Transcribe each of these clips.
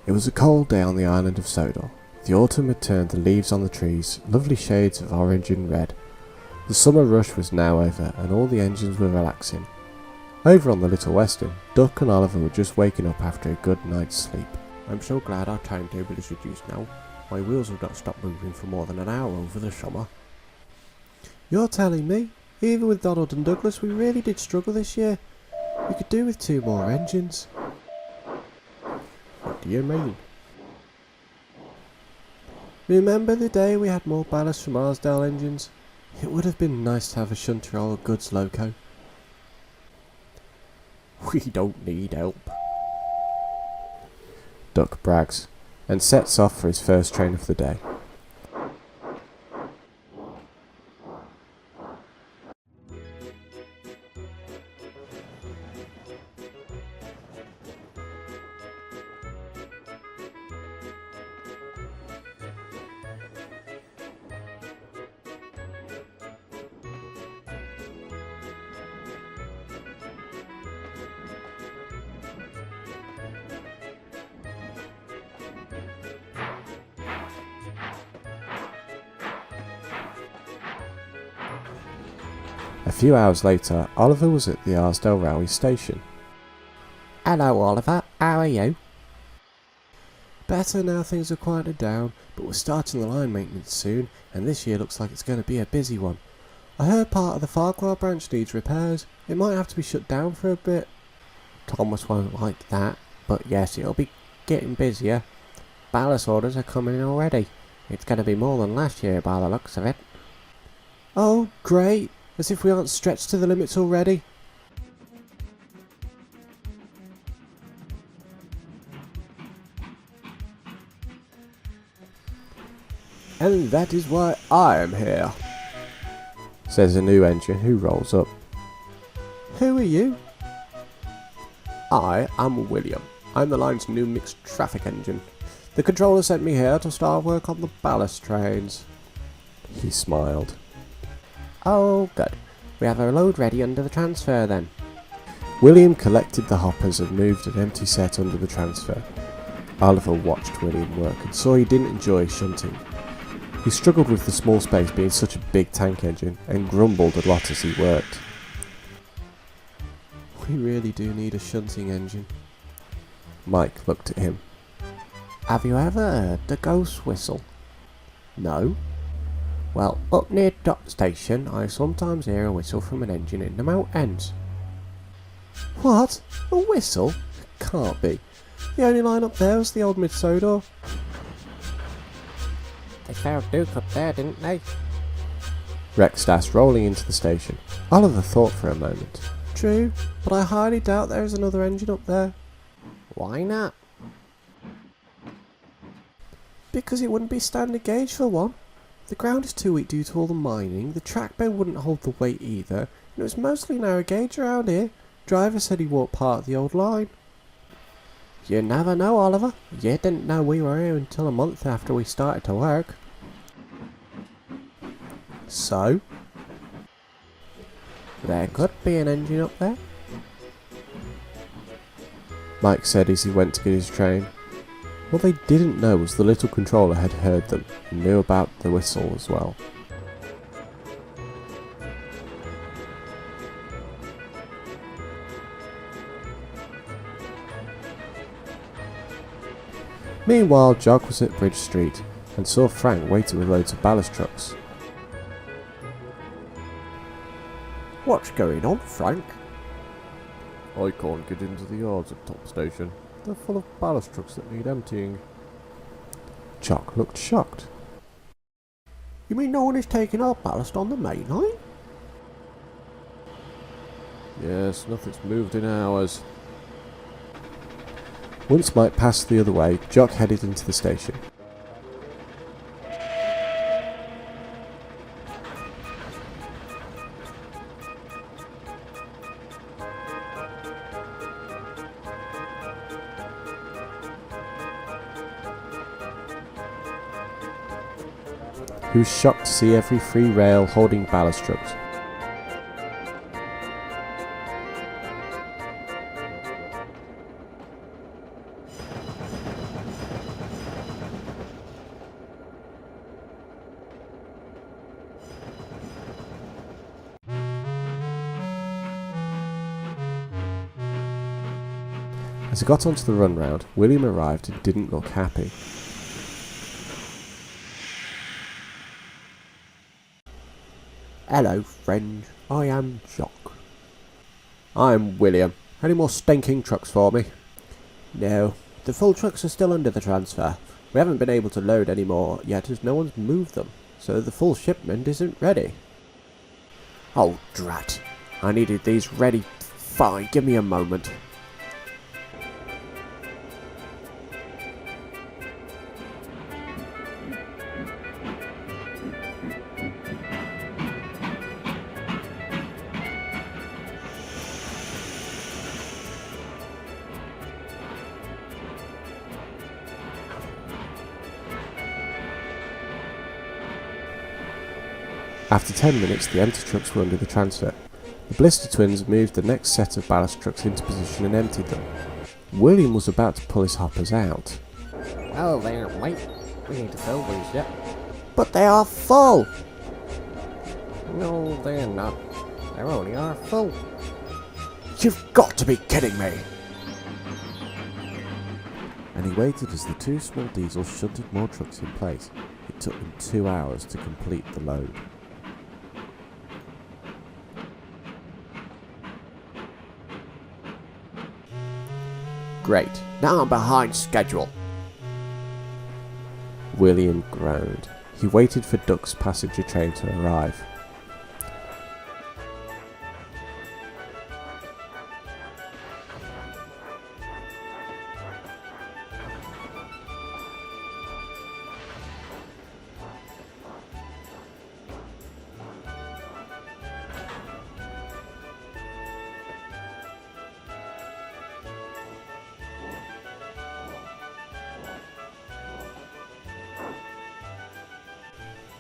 It was a cold day on the island of Sodor. The autumn had turned the leaves on the trees lovely shades of orange and red. The summer rush was now over, and all the engines were relaxing. Over on the Little Western, Duck and Oliver were just waking up after a good night's sleep. I'm so glad our timetable is reduced now. My wheels will not stop moving for more than an hour over the summer. You're telling me? Even with Donald and Douglas, we really did struggle this year. We could do with 2 more engines. What do you mean? Remember the day we had more ballast from Arsdale engines? It would have been nice to have a shunter or a goods loco. We don't need help. Duck brags, and sets off for his first train of the day. A few hours later, Oliver was at the Arsdale Railway Station. Hello Oliver, how are you? Better now things are quieted down, but we're starting the line maintenance soon, and this year looks like it's going to be a busy one. I heard part of the Farquhar branch needs repairs. It might have to be shut down for a bit. Thomas won't like that, but yes, it'll be getting busier. Ballast orders are coming in already. It's going to be more than last year by the looks of it. Oh, great! As if we aren't stretched to the limits already. And that is why I am here, says a new engine who rolls up. Who are you? I am William. I'm the line's new mixed traffic engine. The controller sent me here to start work on the ballast trains. He smiled. Oh, good. We have our load ready under the transfer then. William collected the hoppers and moved an empty set under the transfer. Oliver watched William work and saw he didn't enjoy shunting. He struggled with the small space being such a big tank engine and grumbled a lot as he worked. We really do need a shunting engine. Mike looked at him. Have you ever heard the ghost whistle? No? Well, up near Dock Station, I sometimes hear a whistle from an engine in the mountains. What? A whistle? Can't be. The only line up there was the old Mid-Sodor. They found Duke up there, didn't they? Rex asked, rolling into the station. Oliver thought for a moment. True, but I highly doubt there is another engine up there. Why not? Because it wouldn't be standard gauge for one. The ground is too weak due to all the mining, the track bed wouldn't hold the weight either, and it was mostly narrow gauge around here. Driver said he walked part of the old line. You never know, Oliver. You didn't know we were here until a month after we started to work. So? There could be an engine up there. Mike said as he went to get his train. What they didn't know was the little controller had heard them and knew about the whistle as well. Meanwhile, Jock was at Bridge Street and saw Frank waiting with loads of ballast trucks. What's going on, Frank? I can't get into the yards at Top Station. They're full of ballast trucks that need emptying. Jock looked shocked. You mean no one is taking our ballast on the main line? Yes, nothing's moved in hours. Once Mike passed the other way, Jock headed into the station. He was shocked to see every free rail holding ballast trucks. As he got onto the run round, William arrived and didn't look happy. Hello, friend. I am Jock. I'm William. Any more stinking trucks for me? No, the full trucks are still under the transfer. We haven't been able to load any more yet as no one's moved them, so the full shipment isn't ready. Oh, drat. I needed these ready. Fine, give me a moment. After 10 minutes, the empty trucks were under the transfer. The Blister twins moved the next set of ballast trucks into position and emptied them. William was about to pull his hoppers out. Oh, there, mate. We need to fill these yet. But they are full! No, they're not. They're only half full. You've got to be kidding me! And he waited as the two small diesels shunted more trucks in place. It took them 2 hours to complete the load. Great, now I'm behind schedule. William groaned. He waited for Duck's passenger train to arrive.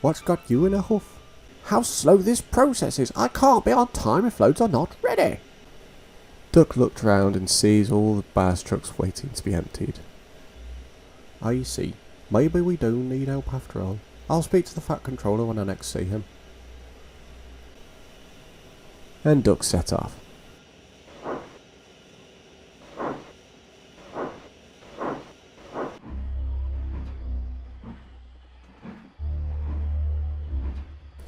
What's got you in a huff? How slow this process is! I can't be on time if loads are not ready! Duck looked round and sees all the ballast trucks waiting to be emptied. I see. Maybe we do need help after all. I'll speak to the Fat Controller when I next see him. And Duck set off.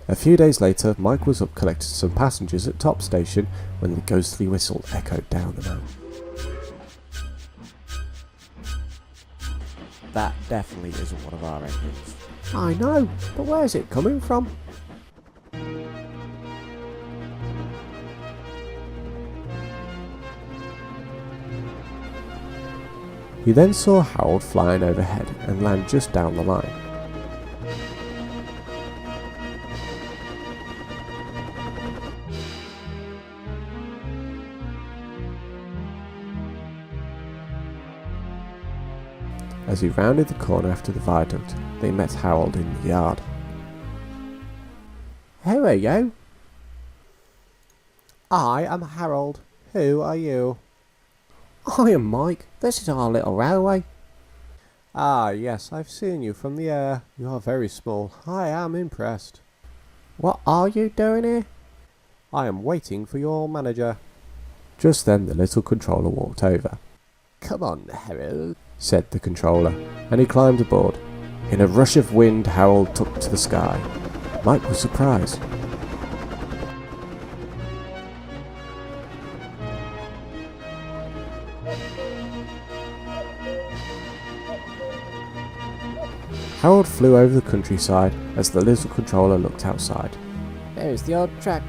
A few days later, Mike was up collecting some passengers at Top Station when the ghostly whistle echoed down the mountain. That definitely isn't one of our engines. I know, but where's it coming from? He then saw Harold flying overhead and land just down the line. As he rounded the corner after the viaduct, they met Harold in the yard. Who are you? I am Harold. Who are you? I am Mike. This is our little railway. Ah, yes, I've seen you from the air. You are very small. I am impressed. What are you doing here? I am waiting for your manager. Just then the little controller walked over. Come on, Harold, said the controller, and he climbed aboard. In a rush of wind, Harold took to the sky. Mike was surprised. Harold flew over the countryside as the little controller looked outside. There's the old track.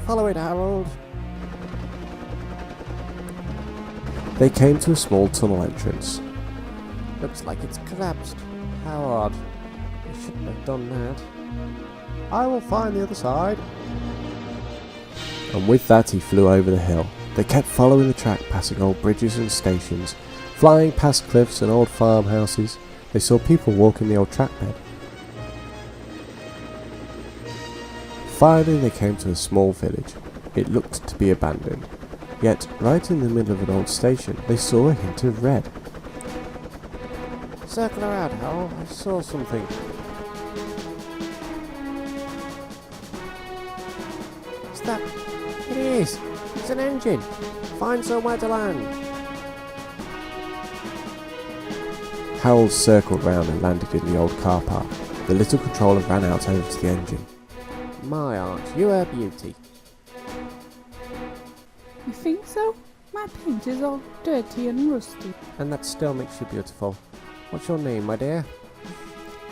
Follow it, Harold. They came to a small tunnel entrance. Looks like it's collapsed. How odd. They shouldn't have done that. I will find the other side. And with that he flew over the hill. They kept following the track, passing old bridges and stations, flying past cliffs and old farmhouses. They saw people walking the old track bed. Finally they came to a small village. It looked to be abandoned. Yet, right in the middle of an old station, they saw a hint of red. Circle around, Harold. I saw something. What's that? It is! It's an engine! Find somewhere to land! Harold circled round and landed in the old car park. The little controller ran out over to the engine. My aunt, you're a beauty. You think so? My paint is all dirty and rusty. And that still makes you beautiful. What's your name, my dear?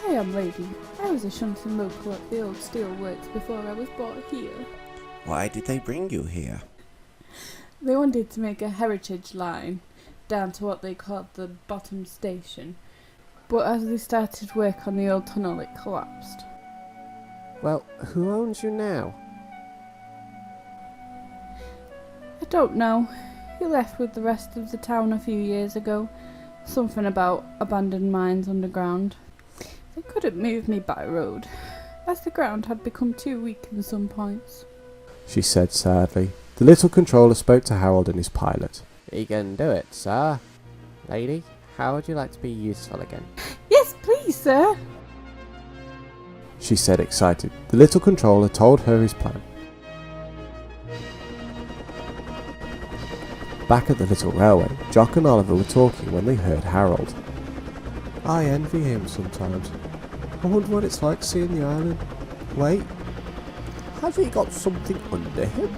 I am Lady. I was a Shunting local at the old steelworks before I was brought here. Why did they bring you here? They wanted to make a heritage line down to what they called the bottom station. But as they started work on the old tunnel, it collapsed. Well, who owns you now? I don't know. He left with the rest of the town a few years ago. Something about abandoned mines underground. They couldn't move me by road, as the ground had become too weak in some points. She said sadly. The little controller spoke to Harold and his pilot. You can do it, sir. Lady, how would you like to be useful again? Yes, please, sir. She said excited. The little controller told her his plan. Back at the little railway, Jock and Oliver were talking when they heard Harold. I envy him sometimes. I wonder what it's like seeing the island. Wait, has he got something under him?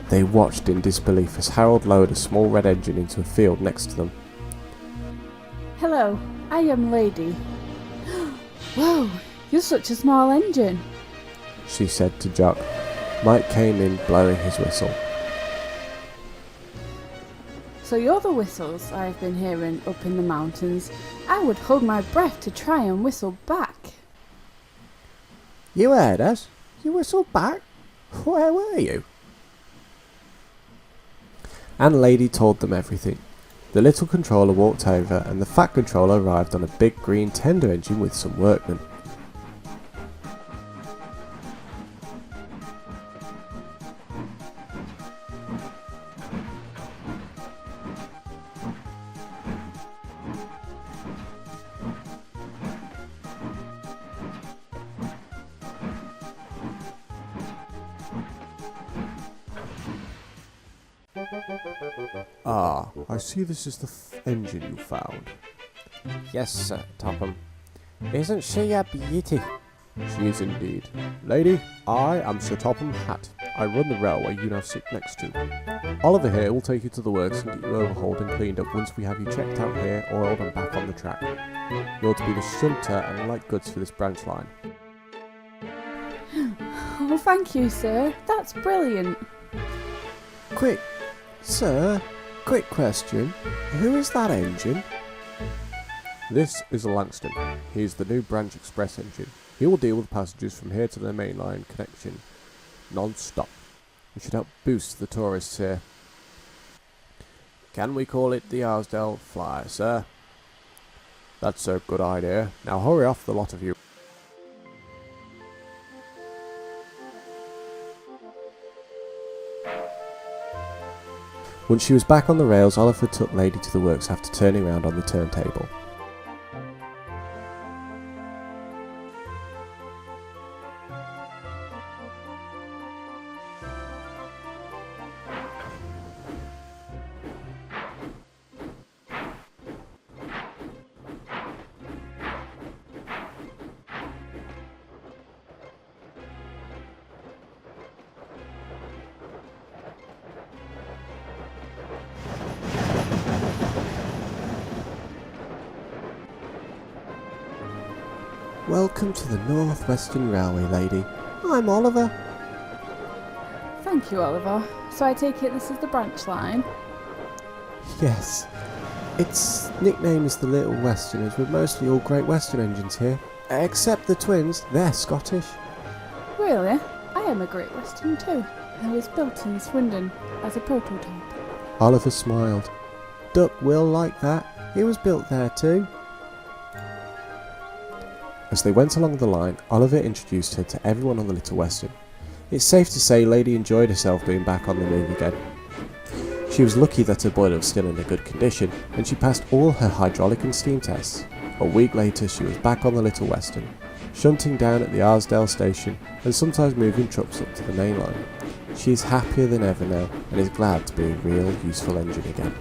They watched in disbelief as Harold lowered a small red engine into a field next to them. Hello, I am Lady. Whoa, you're such a small engine. She said to Jock. Mike came in blowing his whistle. So you're the whistles I've been hearing up in the mountains. I would hold my breath to try and whistle back. You heard us? You whistled back? Where were you? And Lady told them everything. The little controller walked over and the fat controller arrived on a big green tender engine with some workmen. Ah, I see this is the engine you found. Yes, sir, Topham. Isn't she a beauty? She is indeed. Lady, I am Sir Topham Hatt. I run the railway you now sit next to. Oliver here will take you to the works and get you overhauled and cleaned up once we have you checked out here, oiled and back on the track. You're to be the shunter and light goods for this branch line. Oh, thank you, sir. That's brilliant. Quick, sir, quick question. Who is that engine? This is Langston. He's the new branch express engine. He will deal with passengers from here to the main line connection, non-stop. It should help boost the tourists here. Can we call it the Arsdale Flyer, sir? That's a good idea. Now hurry off, the lot of you. Once she was back on the rails, Oliver took Lady to the works after turning around on the turntable. Welcome to the North Western Railway, Lady. I'm Oliver. Thank you, Oliver. So I take it this is the branch line? Yes. Its nickname is the Little Western, as we're mostly all Great Western engines here. Except the twins, they're Scottish. Really? I am a Great Western too. I was built in Swindon as a prototype. Oliver smiled. Duck will like that. He was built there too. As they went along the line, Oliver introduced her to everyone on the Little Western. It's safe to say Lady enjoyed herself being back on the move again. She was lucky that her boiler was still in a good condition, and she passed all her hydraulic and steam tests. A week later she was back on the Little Western, shunting down at the Arsdale station and sometimes moving trucks up to the main line. She is happier than ever now and is glad to be a real useful engine again.